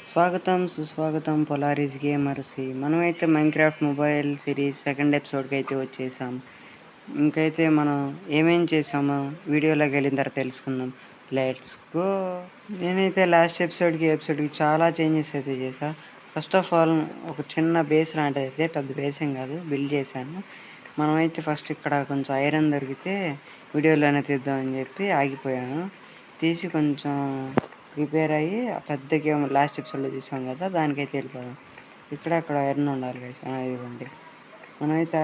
స్వాగతం, సుస్వాగతం పొలారిస్ గేమర్స్‌కి. మనమైతే మైన్‌క్రాఫ్ట్ మొబైల్ సిరీస్ సెకండ్ ఎపిసోడ్‌కైతే వచ్చేసాం. ఇంకైతే మనం ఏమేం చేసామో వీడియోలోకెళ్ళిన తర్వాత తెలుసుకుందాం. Let's go! నేనైతే లాస్ట్ ఎపిసోడ్‌కి చాలా చేంజెస్ అయితే చేశా. ఫస్ట్ ఆఫ్ ఆల్ ఒక చిన్న బేస్ లాంటిదైతే పెద్ద బేస్ ఏం కాదు బిల్డ్ చేశాను. మనమైతే ఫస్ట్ ఇక్కడ కొంచెం ఐరన్ దొరికితే వీడియోలోనే తీద్దామని చెప్పి ఆగిపోయాను. తీసి కొంచెం ప్రిపేర్ అయ్యి ఆ పెద్ద గేమ్ లాస్ట్ ఎపిసోడ్‌లో చూసాం కదా! దానికైతే వెళ్ళిపోదాం. అక్కడ ఐరన్ ఉండాలి గైస్. ఇదిగోండి. మనమైతే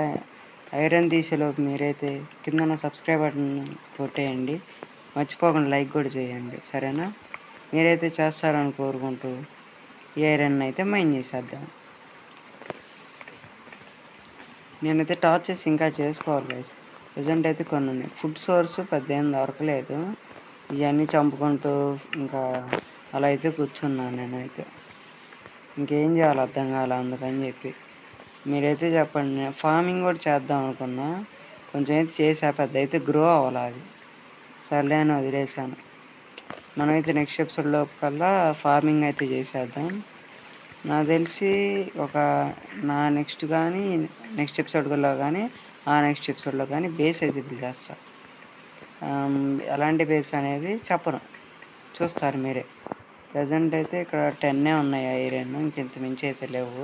ఐరన్ తీసేలోపు మీరైతే కిందున్న సబ్స్క్రైబ్ బటన్ కొట్టేయండి. మర్చిపోకుండా లైక్ కూడా చేయండి. సరేనా? మీరైతే చేస్తారని కోరుకుంటూ ఈ ఐరన్ అయితే మైన్ చేసేద్దాం. నేనైతే టార్చెస్ ఇంకా చేసుకోవాలి గైస్. ప్రెజెంట్ అయితే కొన్ని ఉన్నాయి. ఫుడ్ సోర్స్ పెద్ద ఏం దొరకలేదు. ఇవన్నీ చంపుకుంటూ ఇంకా అలా అయితే కూర్చున్నాను నేనైతే. ఇంకేం చేయాలో అర్థం కాలే అందుకని చెప్పి. మీరైతే చెప్పండి. నేను ఫార్మింగ్ కూడా చేద్దాం అనుకున్నా. కొంచెం అయితే చేసా, పెద్ద అయితే గ్రో అవ్వాలి అది. సర్లే అని వదిలేసాను. మనమైతే నెక్స్ట్ ఎపిసోడ్ లోపు కల్లా ఫార్మింగ్ అయితే చేసేద్దాం. నాకు తెలిసి నా నెక్స్ట్ ఎపిసోడ్లో కానీ ఆ నెక్స్ట్ ఎపిసోడ్లో కానీ బేస్ అయితే బిల్డ్ చేస్తా. ఎలాంటి బేస్ అనేది చెప్పను, చూస్తారు మీరే. ప్రజెంట్ అయితే ఇక్కడ 10 ఉన్నాయి ఐరన్, ఇంకెంత మించి అయితే లేవు.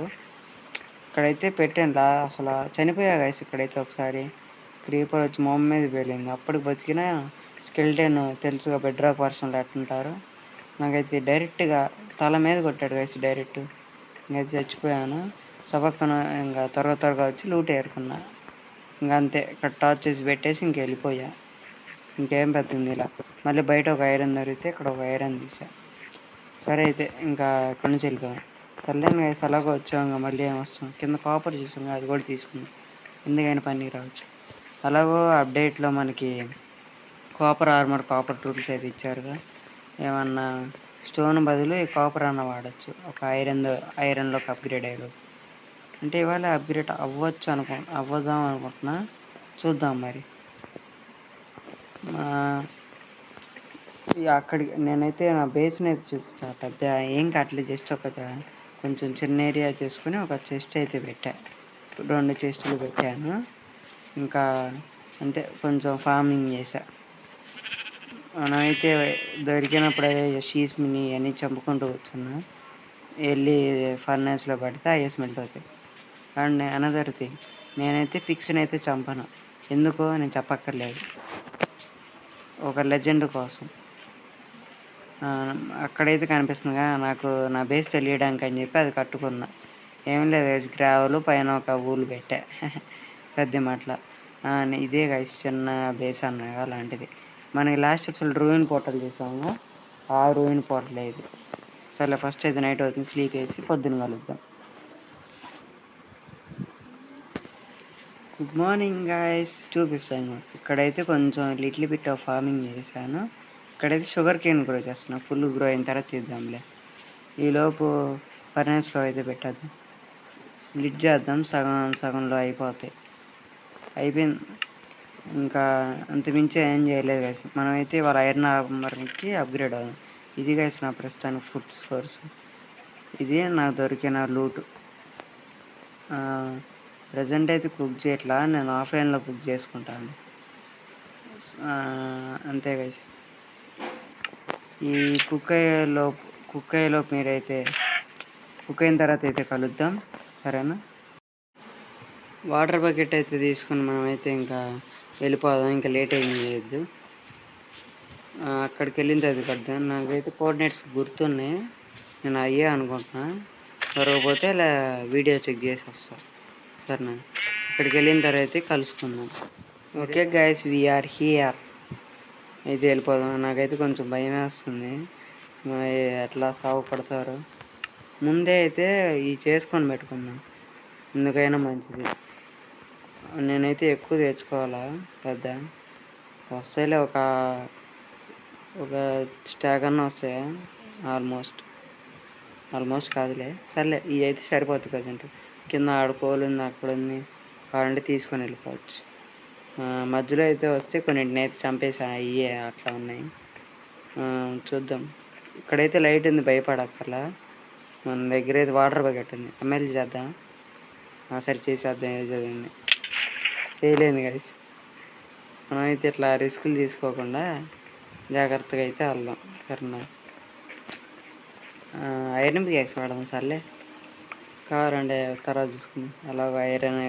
ఇక్కడైతే పెట్టాను అసలు చనిపోయా గైస్. ఇక్కడైతే ఒకసారి క్రీపర్ వచ్చి మొహం మీద పేలింది. అప్పటికి బతికిన స్కెల్టన్ తెలుసుగా, బెడ్ రాక్ వర్షన్లో ఎట్టుంటారు. నాకైతే డైరెక్ట్గా తల మీద కొట్టాడు గైస్ డైరెక్ట్. ఇంకైతే చచ్చిపోయాను. సబక్కన ఇంకా త్వరగా వచ్చి లూట్ ఏరుకున్నా. ఇంకా అంతే. ఇక్కడ టార్చ్ చేసి పెట్టేసి వెళ్ళిపోయా. ఇంకేం పెద్దంది ఇలా. మళ్ళీ బయట ఒక ఐరన్ దొరికితే ఇక్కడ ఒక ఐరన్ తీసా. సరే అయితే ఇంకా ఇక్కడి నుంచి వెళ్ళిపోయాం. సర్లేను గైస్, అలాగో వచ్చాము. మళ్ళీ ఏం వస్తాం. కింద కాపర్ చూసాం, అది కూడా తీసుకుందాం. ఎందుకైనా పనికి రావచ్చు. అలాగో అప్డేట్లో మనకి కాపర్ ఆర్మర్, కాపర్ టూల్స్ అయితే ఇచ్చారుగా. ఏమన్నా స్టోన్ బదులు ఈ కాపర్ అన్న వాడచ్చు. ఒక ఐరన్లోకి అప్గ్రేడ్ అయ్యారు. అంటే ఇవాళ అప్గ్రేడ్ అవ్వదాం అనుకుంటున్నా. చూద్దాం మరి. అక్కడికి నేనైతే నా బేస్ని అయితే చూపిస్తాను. పెద్ద ఏం కట్టలేదు, జస్ట్ కొంచెం చిన్న ఏరియా చేసుకుని ఒక చెస్ట్ అయితే పెట్టా. 2 చెస్టులు పెట్టాను. ఇంకా అంతే, కొంచెం ఫార్మింగ్ చేశా. మనమైతే దొరికినప్పుడే షీస్ని అన్నీ చంపుకుంటూ కూర్చున్నా. వెళ్ళి ఫర్నాస్లో పడితే అయ్యేసి మెల్ట్ అవుతాయి. అండ్ అనదర్ థింగ్, నేనైతే పిక్స్ని అయితే చంపను. ఎందుకో నేను చెప్పక్కర్లేదు, ఒక లెజెండ్ కోసం. అక్కడైతే కనిపిస్తుందిగా నాకు నా బేస్ తెలియడానికి అని చెప్పి అది కట్టుకున్నా. ఏం లేదు, గ్రావెల్ పైన ఒక ఊలు పెట్టా. పెద్ద మాటల ఇదే గైస్ చిన్న బేస్ అన్నాగా అలాంటిది. మనకి లాస్ట్ ఎపిసోడ్ రూయిన్ పోర్టల్ చూసాము, ఆ రూయిన్ పోర్టల్ ఇది. సరే ఫస్ట్ అయితే నైట్ అవుతుంది, స్లీప్ వేసి పొద్దున్న కలుద్దాం. Good morning guys. చూపిస్తాను. ఇక్కడైతే కొంచెం లిటిల్ బిట్ ఆఫ్ ఫార్మింగ్ చేశాను. ఇక్కడైతే షుగర్ కేన్ గ్రో చేస్తున్నాను. ఫుల్ గ్రో అయిన తర్వాత తీద్దాంలే. ఈలోపు ఫర్నాస్లో అయితే పెట్టేద్దాం, స్ప్లిట్ చేద్దాం. సగంలో అయిపోతాయి. అయిపోయింది. ఇంకా అంతమించి ఏం చేయలేదు గైస్. మనమైతే వాళ్ళ ఐరన్ ఆర్మర్కి అప్గ్రేడ్ అవుదాం. ఇది గైస్ నా ప్రస్తుతానికి ఫుడ్ సోర్స్. ఇది నాకు దొరికిన లూటు. ప్రజెంట్ అయితే కుక్ చేయట్లా, నేను ఆఫ్లైన్లో కుక్ చేసుకుంటాను. అంతే గైస్. ఈ కుక్ అయ్యేలోపు మీరైతే కుక్ అయిన తర్వాత అయితే కలుద్దాం, సరేనా? వాటర్ బకెట్ అయితే తీసుకుని మనమైతే ఇంకా వెళ్ళిపోదాం. ఇంకా లేట్ అయింది చేయొద్దు. అక్కడికి వెళ్ళిన తర్వాత కలుద్దాం. నాకైతే కోఆర్డినేట్స్ గుర్తున్నాయి, నేను అయ్యే అనుకుంటున్నా. దొరకపోతే ఇలా వీడియో చెక్ చేసి వస్తా, సరేనా? అక్కడికి వెళ్ళిన తర్వాత కలుసుకుందాం. Okay guys, we're here. అయితే వెళ్ళిపోదాం. నాకైతే కొంచెం భయం వేస్తుంది, ఎట్లా సాగు పడతారు. ముందే అయితే ఈ చేసుకొని పెట్టుకుందాం, ఎందుకైనా మంచిది. నేనైతే ఎక్కువ తెచ్చుకోవాలా. పెద్ద వస్తాయిలే, ఒక స్టాక్ అన్న వస్తాయి. ఆల్మోస్ట్ కాదులే, సర్లే. ఇవి అయితే సరిపోతుంది. ప్రజెంట్ కింద ఆడుకోవాలి ఉంది, అక్కడ ఉంది, కావాలంటే తీసుకొని వెళ్ళిపోవచ్చు. మధ్యలో అయితే వస్తే కొన్నింటిని అయితే చంపేసా, అయ్యే అట్లా ఉన్నాయి. చూద్దాం. ఇక్కడైతే లైట్ ఉంది, భయపడక్కర్లా. మన దగ్గర అయితే వాటర్ బకెట్ ఉంది. ఎమ్మెల్యే చేద్దాం. సరే చేసేద్దాం. ఏది చదివింది ఫెయిల్ అయింది గైస్. మనమైతే ఇట్లా రిస్కులు తీసుకోకుండా జాగ్రత్తగా అయితే వెళ్దాం. సరేనా? ఐరన్ పికాక్స్ వాడదాం. సర్లే, కావాలంటే తర్వాత చూసుకుందాం. అలాగ ఐరన్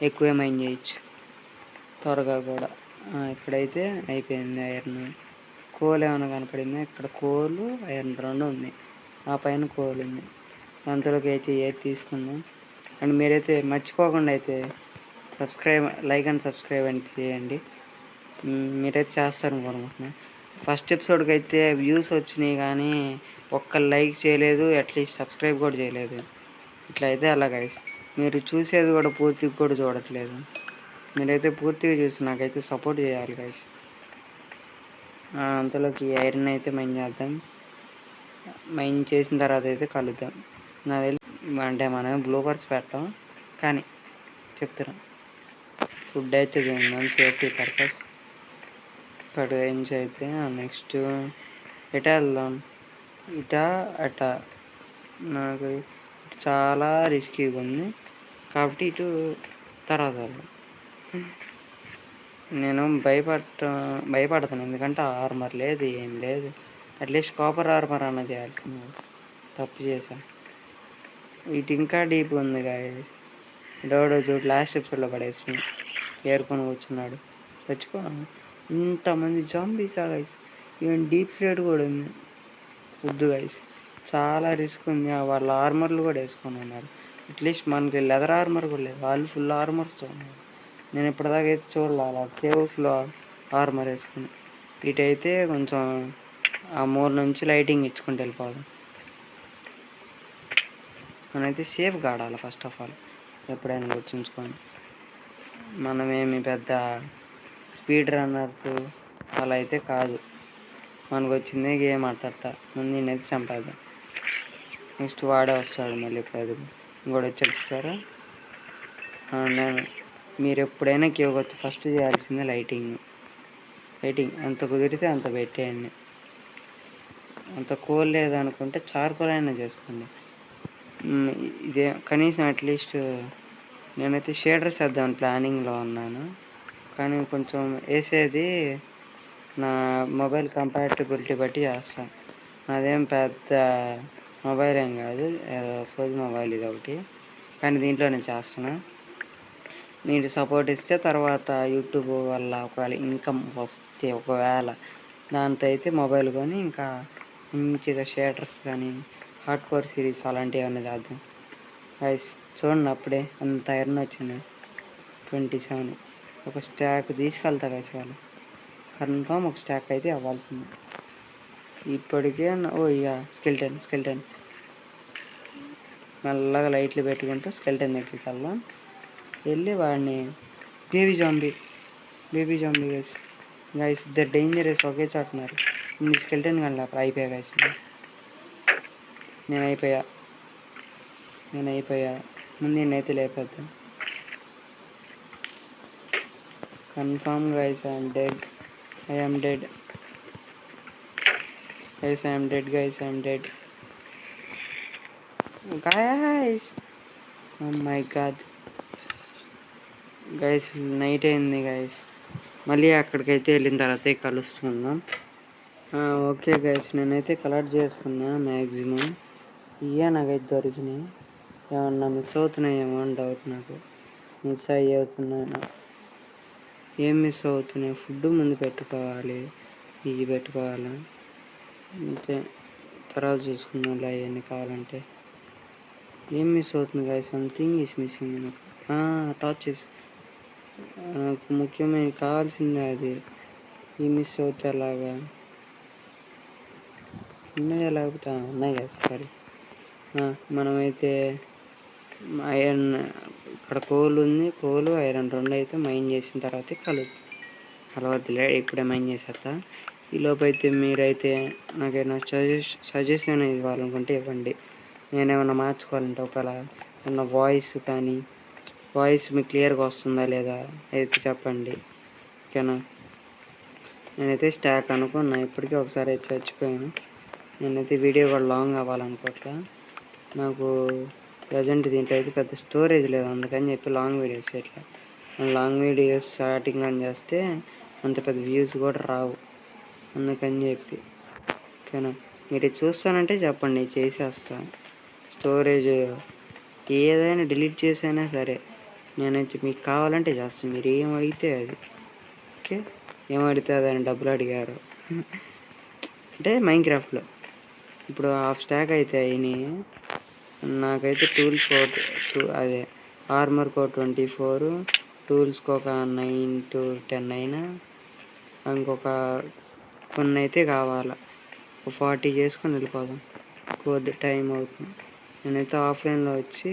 ఎక్కువ మైన్ చేయొచ్చు త్వరగా కూడా. ఇక్కడైతే అయిపోయింది ఐరన్. కోల్ ఏమైనా కనపడిందా? ఇక్కడ కోలు ఐరన్ 2 ఉంది. ఆ పైన కోల్ ఉంది. అంతలోకి అయితే ఏది తీసుకుందాం. అండ్ మీరైతే మర్చిపోకుండా అయితే లైక్ అండ్ సబ్స్క్రైబ్ అని చేయండి. మీరైతే చేస్తారనుకుంటున్నా. ఫస్ట్ ఎపిసోడ్కి అయితే వ్యూస్ వచ్చినాయి కానీ ఒక్క లైక్ చేయలేదు, అట్లీస్ట్ సబ్స్క్రైబ్ కూడా చేయలేదు. ఇట్లా అయితే అలా గైస్. మీరు చూసేది కూడా పూర్తిగా కూడా చూడట్లేదు. మీరైతే పూర్తిగా చూసి నాకైతే సపోర్ట్ చేయాలి గైస్. అంతలోకి ఐరన్ అయితే మైన్ చేద్దాం. మైన్ చేసిన తర్వాత అయితే కలుద్దాం. నాకు అంటే మనం బ్లూపర్స్ పెట్టాం కానీ చెప్తున్నాం. ఫుడ్ అయితే తిందాం సేఫ్టీ పర్పస్. ఇక్కడ నుంచి అయితే నెక్స్ట్ ఎటా వెళ్దాం? అటా నాకు చాలా రిస్కీగా ఉంది కాబట్టి ఇటు తర్వాత వెళ్దాం. నేను భయపడతాను ఎందుకంటే ఆర్మర్ లేదు, ఏం లేదు. అట్లీస్ట్ కాపర్ ఆర్మర్ అన్న చేయాల్సింది. తప్పు చేశా. ఇటు ఇంకా డీప్ ఉంది గాయస్. డోడో చూడు లాస్ట్ ఎపిసోడ్లో పడేసి ఏరుకొని కూర్చున్నాడు. చచ్చిపో. ఇంతమంది జాంబీసా గైస్. ఈవెన్ డీప్ స్లేట్ కూడా ఉంది. వద్దు గైస్, చాలా రిస్క్ ఉంది. వాళ్ళ ఆర్మర్లు కూడా వేసుకొని ఉన్నారు. అట్లీస్ట్ మనకి లెదర్ ఆర్మర్ కూడా లేదు. వాళ్ళు ఫుల్ ఆర్మర్స్తో ఉన్నారు. నేను ఇప్పటిదాకా అయితే చూడాలి అలా కేవ్స్లో ఆర్మర్ వేసుకుని. ఇటైతే కొంచెం ఆ మూల నుంచి లైటింగ్ ఇచ్చుకుంటూ వెళ్ళిపోదాం. మనమైతే సేఫ్గా ఆడాలి ఫస్ట్ ఆఫ్ ఆల్. ఎప్పుడైనా గుర్తుంచుకొని. మనమేమి పెద్ద స్పీడ్ రన్నర్స్ అలా అయితే కాదు. మనకు వచ్చిందే గేమ్ అట్ట. ముందు నేనైతే చంపేద్దాం. నెక్స్ట్ వాడే వస్తాడు మళ్ళీ. ఇప్పుడు ఇంకోటి వచ్చాడు సారా. నేను మీరు ఎప్పుడైనా కేవ్కి వచ్చి ఫస్ట్ చేయాల్సిందే లైటింగ్. ఎంత కుదిరితే అంత పెట్టేయండి. అంత కోల్ లేదనుకుంటే చార్కోల్ అయినా చేసుకోండి. ఇదే కనీసం అట్లీస్ట్ నేనైతే షేడర్స్ వేద్దామని ప్లానింగ్లో ఉన్నాను. కానీ కొంచెం వేసేది నా మొబైల్ కంపాటబిలిటీ బట్టి చేస్తాను. నాదేం పెద్ద మొబైల్ ఏం కాదు, సోది మొబైల్ ఇది ఒకటి. కానీ దీంట్లో నేను చేస్తున్నా. మీరు సపోర్ట్ ఇస్తే తర్వాత యూట్యూబ్ వల్ల ఒకవేళ ఇన్కమ్ వస్తే ఒకవేళ దాంతో అయితే మొబైల్ కొని ఇంకా మంచిగా షేడర్స్ కానీ హార్డ్ కోర్ సిరీస్ అలాంటివి ఏమైనా చేద్దాం గైస్. చూడండి అప్పుడే అంత ఐరన్ వచ్చింది. 27 ఒక స్టాక్ తీసుకెళ్తా గైస్. వాళ్ళు కన్ఫామ్ ఒక స్టాక్ అయితే అవ్వాల్సింది. ఇప్పటికే ఇక స్కెల్టన్ మెల్లగా లైట్లు పెట్టుకుంటూ స్కెల్టన్ దగ్గరికి వెళ్దాం. వెళ్ళి వాడిని బేబీ జాంబీ గైస్ ఇద్దరు డేంజరస్ ఒకే చాటున్నారు. ఇన్ని స్కెల్టన్ కానీ అప్పుడు అయిపోయా గైస్. నేను అయిపోయా. ముందు నేనైతే లేపేద్దాం. Confirm guys I'm dead. I'm dead guys. Oh my God guys, night అయింది గైస్. మళ్ళీ అక్కడికైతే వెళ్ళిన తర్వాత కలుస్తున్నాం. ఓకే గైస్, నేనైతే కలెక్ట్ చేసుకున్నా మ్యాక్సిమం. నాకైతే దొరికినాయి. ఏమన్నా మిస్ అవుతున్నాయేమో అని డౌట్ నాకు. మిస్ అవుతున్నాయి. ఏం మిస్ అవుతున్నాయి? ఫుడ్ ముందు పెట్టుకోవాలి, ఇవి పెట్టుకోవాలి అంతే. తర్వాత చూసుకున్నాం అవన్నీ కావాలంటే. ఏం మిస్ అవుతుంది గైస్? సంథింగ్ ఈస్ మిస్సింగ్ నాకు. టార్చెస్ నాకు ముఖ్యమైన కావాల్సిందే అది. ఈ మిస్ అవుతే అలాగా ఉన్నాయా? లేకపోతే ఉన్నాయి కదా. సరే, మనమైతే ఐరన్ ఇక్కడ కోల్ ఉంది. కోలు ఐరన్ 2 అయితే మైన్ చేసిన తర్వాత కలవద్దులే, ఇప్పుడే మైన్ చేసేస్తా. ఈలోపు అయితే మీరైతే నాకేమైనా సజెషన్ ఇవ్వాలనుకుంటే ఇవ్వండి. నేనేమన్నా మార్చుకోవాలంటే ఒకవేళ ఏమన్నా వాయిస్ మీకు క్లియర్గా వస్తుందా లేదా అయితే చెప్పండి. ఓకేనా? నేనైతే స్టాక్ అనుకున్నా. ఇప్పటికీ ఒకసారి అయితే చచ్చిపోయాను. నేనైతే వీడియో కూడా లాంగ్ అవ్వాలనుకోవట్లా. నాకు ప్రజెంట్ దీంట్లో అయితే పెద్ద స్టోరేజ్ లేదు, అందుకని చెప్పి లాంగ్ వీడియోస్ చేయట్లా. లాంగ్ వీడియోస్ స్టార్టింగ్లో చేస్తే అంత పెద్ద వ్యూస్ కూడా రావు, అందుకని చెప్పి. ఓకేనా, మీరు చూస్తానంటే చెప్పండి, చేసేస్తా. స్టోరేజ్ ఏదైనా డిలీట్ చేసైనా సరే నేనైతే మీకు కావాలంటే చేస్తాను. మీరు ఏం అడిగితే అది. ఓకే, ఏం అడిగితే అదని డబ్బులు అడిగారు అంటే మైన్క్రాఫ్ట్లో ఇప్పుడు హాఫ్ స్టాక్ అయితే అయినాయి. నాకైతే టూల్స్ అదే ఆర్మర్కి ఒక 24, టూల్స్కి ఒక 9 to 10 అయినా, ఇంకొక కొన్ని అయితే కావాలా, ఒక 40 చేసుకొని వెళ్ళిపోదాం. కొద్ది టైం అవుతుంది. నేనైతే ఆఫ్లైన్లో వచ్చి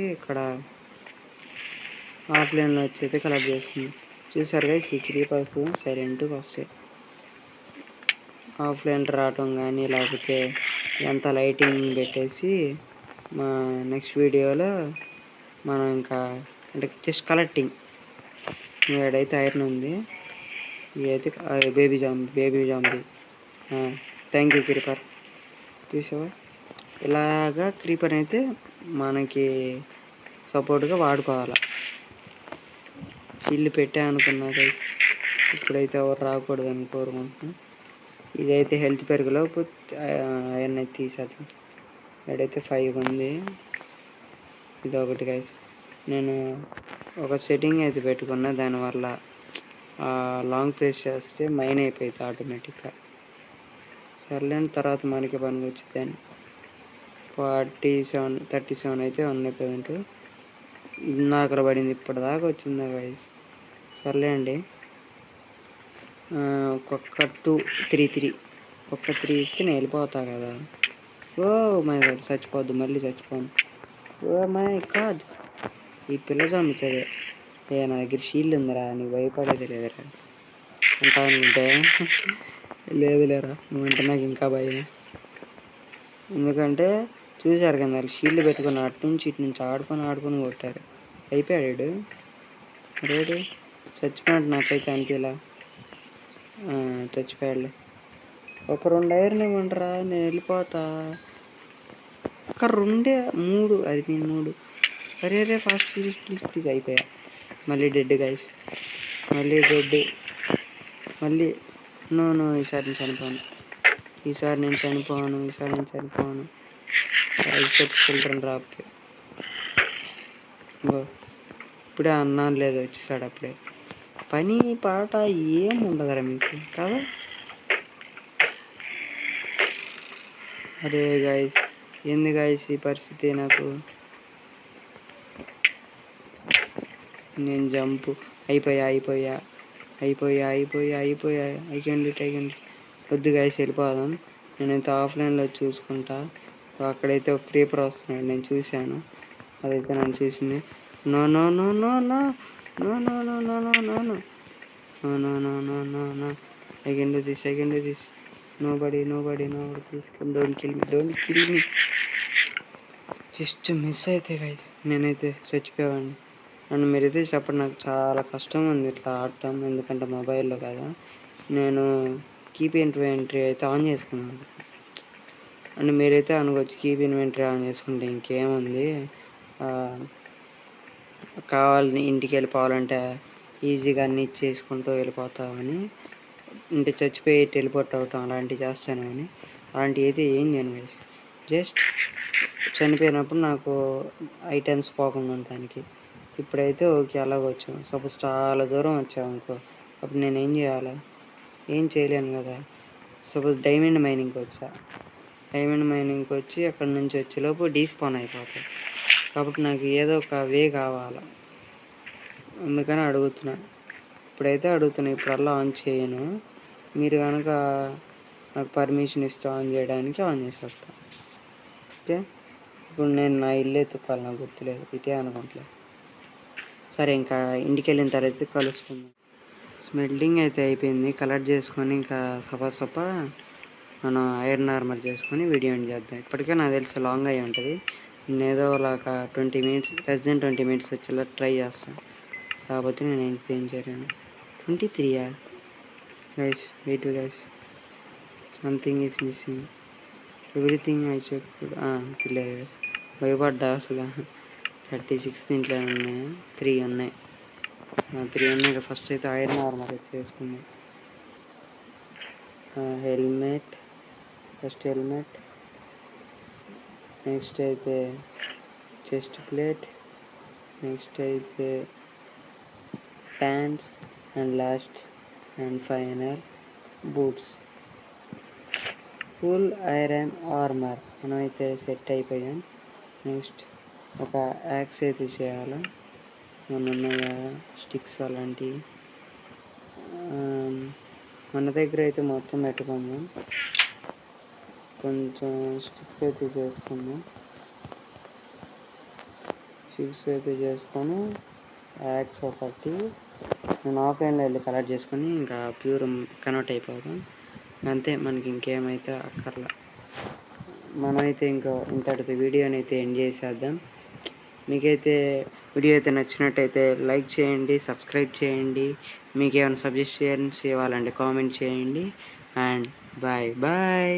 అయితే కలెక్ట్ చేసుకున్నాను. చూసారు కదా, ఈ క్రీపర్స్ సైలెంట్గా వస్తాయి. ఆఫ్లైన్ రావటం కానీ లేకపోతే ఎంత లైటింగ్ పెట్టేసి మా నెక్స్ట్ వీడియోలో మనం ఇంకా అంటే జస్ట్ కలెక్టింగ్. ఇక్కడైతే ఐరన్ ఉంది, ఇదైతే baby zombie. Thank you creeper. చూసావా, ఇలాగా క్రీపర్ అయితే మనకి సపోర్ట్గా వాడుకోవాలి. ఇల్లు పెట్టా అనుకున్నా గైస్, ఇప్పుడైతే ఎవరు రాకూడదని కోరుకుంటున్నాను. ఇదైతే హెల్త్ పెరుగులోపు ఐరన్ అయితే తీసేద్దాం. ఇక్కడైతే 5 ఉంది, ఇదొకటి గైస్. నేను ఒక సెట్టింగ్ అయితే పెట్టుకున్నా, దానివల్ల లాంగ్ ప్రెస్ చేస్తే మైన్ అయిపోయింది ఆటోమేటిక్గా. సర్లేని తర్వాత మనకి పనికి వచ్చిందని 37 అయితే ఉన్నాయి ప్రజెంట్. నాకు అక్కడ పడింది, ఇప్పటిదాకా వచ్చిందా గైస్. సర్లే అండి, ఒక్కొక్క 3 ఒక్క 3 ఇస్తే నేను వెళ్ళిపోతా కదా. ఓ మై గాడ్, చచ్చిపోద్దు, మళ్ళీ చచ్చిపోను. ఓ మై గాడ్, ఈ పిల్ల చంపుతుంది. నా దగ్గర షీల్డ్ ఉందిరా, నీకు భయపడేది లేదురా అంటానుంటే. లేదు లేరా, నువ్వంటే నాకు ఇంకా భయం. ఎందుకంటే చూశారు కదా, షీల్డ్ పెట్టుకుని అటు నుంచి ఆడుకొని కొట్టారు. అయిపోయాడు రేడు, చచ్చిపోయినట్టు నాకైతే అనిపించలా. చచ్చిపోయాడు. ఒక 2 ఐరన్ ఇవ్వండిరా, నేను వెళ్ళిపోతా. ఒక 3 అది నేను 3. అరే ఫాస్ట్ ప్లీజ్ అయిపోయా. మళ్ళీ డెడ్ గైస్, మళ్ళీ డెడ్. మళ్ళీ నో ఈసారి నేను చనిపోను. చిల్డ్రన్ రాకపోతే ఇప్పుడే అన్నాను లేదు, వచ్చేసాడు అప్పుడే. పని పాట ఏం ఉండదురా మీకు కదా. అరే గాయస్, ఏంది గాయస్ ఈ పరిస్థితి నాకు. నేను జంపు అయిపోయా. ఐ కెన్ వద్దు గాయస్, వెళ్ళిపోదాం. నేనైతే ఆఫ్లైన్లో చూసుకుంటా. అక్కడైతే ఒక క్రీపర్ వస్తున్నాడు, నేను చూశాను. అదైతే నన్ను చూసింది. No I can do this. Nobody please come, don't kill me. Just miss అయితే గైస్, నేనైతే చచ్చిపోయాను. అండ్ మీరైతే చెప్పండి, నాకు చాలా కష్టం ఉంది ఇట్లా ఆడటం, ఎందుకంటే మొబైల్లో కదా. నేను కీప్ ఇన్వెంటరీ అయితే ఆన్ చేసుకున్నాను. అండ్ మీరైతే అనుకోవచ్చు, కీప్ ఇన్వెంటరీ ఆన్ చేసుకుంటే ఇంకేముంది, కావాలని ఇంటికి వెళ్ళిపోవాలంటే ఈజీగా అన్ని చేసుకుంటూ వెళ్ళిపోతామని, అంటే చచ్చిపోయి టెలిపోర్ట్ అవటం అలాంటివి చేస్తాను. కానీ అలాంటివి అయితే ఏం చేయను గైస్. జస్ట్ చనిపోయినప్పుడు నాకు ఐటమ్స్ పోకుండా ఉండటానికి. ఇప్పుడైతే ఓకే, అలాగ వచ్చాం. సపోజ్ చాలా దూరం వచ్చాం అనుకో, అప్పుడు నేను ఏం చేయాలి? ఏం చేయలేను కదా. సపోజ్ డైమండ్ మైనింగ్కి వచ్చి అక్కడ నుంచి వచ్చేలోపు డీస్పాన్ అయిపోతాయి. కాబట్టి నాకు ఏదో ఒక వే కావాలి, అందుకని ఇప్పుడైతే అడుగుతున్నా. ఇప్పుడల్లా ఆన్ చేయను, మీరు కనుక నాకు పర్మిషన్ ఇస్తే ఆన్ చేయడానికి ఆన్ చేసేస్తా. ఓకే, ఇప్పుడు నేను నా ఇల్లు ఎత్తుక్కోవాలి, నాకు గుర్తులేదు, ఇటే అనుకోవట్లేదు. సరే, ఇంకా ఇంటికి వెళ్ళిన తర్వాత కలుసుకుందాం. స్మెల్టింగ్ అయితే అయిపోయింది, కలెక్ట్ చేసుకొని ఇంకా సప మనం ఐరన్ ఆర్మర్ చేసుకొని వీడియో ఎండ్ చేద్దాం. ఇప్పటికే నాకు తెలిసి లాంగ్ అయి ఉంటుంది. నేను ఏదో అలాగా 20 minutes, లెస్ దెన్ 20 minutes వచ్చేలా ట్రై చేస్తాను. కాకపోతే నేను ఏం చేయలేను. 23 guys, wait guys, something is missing. Everything I check లేదు భయపడ్డా అసలు 36 దీంట్లో ఉన్నాయి 3 ఉన్నాయి 3 ఉన్నాయి. ఫస్ట్ అయితే ఐరన్ ఆర్మర్ అయితే చేసుకుందాం. హెల్మెట్, ఫస్ట్ హెల్మెట్, నెక్స్ట్ అయితే చెస్ట్ ప్లేట్, నెక్స్ట్ అయితే pants and last and final boots. Full iron armour మనమైతే సెట్ అయిపోయాం. నెక్స్ట్ ఒక యాక్స్ అయితే చేయాలి. ఉన్నాయా స్టిక్స్ అలాంటివి మన దగ్గర అయితే మొత్తం పెట్టుకుందాం. కొంచెం స్టిక్స్ అయితే చేసుకుందాం. స్టిక్స్ అయితే చేసుకొని యాక్స్ ఒకటి నేను ఆఫ్లైన్లో వెళ్ళి కలెక్ట్ చేసుకొని ఇంకా ప్యూర్ కన్వర్ట్ అయిపోతాం. అంతే, మనకి ఇంకేమైతే అక్కర్లా. మనమైతే ఇంకా ఇంతటితో వీడియోని అయితే ఎండ్ చేసేద్దాం. మీకైతే వీడియో అయితే నచ్చినట్టయితే లైక్ చేయండి, సబ్స్క్రైబ్ చేయండి. మీకు ఏమైనా సజెషన్స్ ఇవ్వాలంటే కామెంట్ చేయండి. And bye bye.